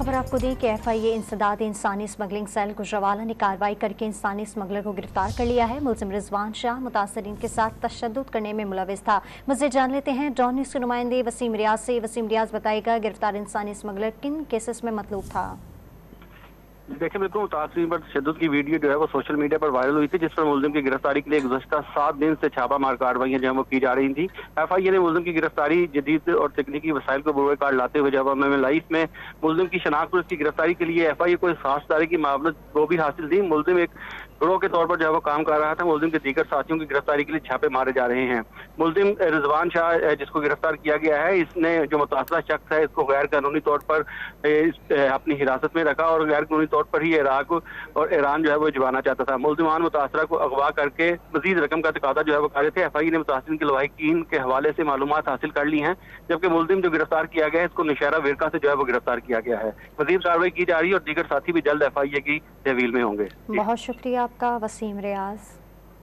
खबर आपको दें कि FIA इंसदाद इंसानी स्मगलिंग सेल गुजरावाला ने कार्रवाई करके इंसानी स्मगलर को गिरफ्तार कर लिया है। मुलजिम रिजवान शाह मुतासरीन के साथ तशद्दुद करने में मुलविस था। मज़ीद जान लेते हैं डॉन न्यूज़ के नुमाइंदे वसीम रियाज से। वसीम रियाज बताएगा, गिरफ्तार इंसानी स्मगलर किन केसेस में मतलूब था? देखिए, बिल्कुल मुतासरीन पर तशद्दुद की वीडियो जो है वो सोशल मीडिया पर वायरल हुई थी, जिस पर मुलजिम की गिरफ्तारी के लिए गुज़श्ता 7 दिन से छापामार कार्रवाइयां जो है वो की जा रही थी। FIA ने मुलजिम की गिरफ्तारी जदीद और तकनीकी वसाइल को बुरे कार लाते हुए जब हमें लाइफ में मुलजिम की शनाख्त और इसकी गिरफ्तारी के लिए FIA को खास दायरे की मामलत वो भी हासिल थी। मुलजिम एक गिरोह के तौर पर जो है वो काम कर रहा था। मुलजिम के दीगर साथियों की गिरफ्तारी के लिए छापे मारे जा रहे हैं। मुलजिम रिजवान शाह जिसको गिरफ्तार किया गया है, इसने जो मुतासरा शख्स है इसको गैर कानूनी तौर पर अपनी हिरासत में रखा और गैर कानूनी तौर पर ही इराक और ईरान जो है वो जवाना चाहता था। मुलजिमान मुतासरा को अगवा करके मजीद रकम का तकादा जो है वो कर रहे थे। FIA ने मुतासरीन के लवाहिकीन के हवाले से मालूमात हासिल कर ली हैं, जबकि मुलजिम जो गिरफ्तार किया गया है इसको नौशहरा विरका से जो है वो गिरफ्तार किया गया है। मजीद कार्रवाई की जा रही है और दीगर साथी भी जल्द FIA की तहवील में होंगे। बहुत शुक्रिया आपका वसीम रियाज।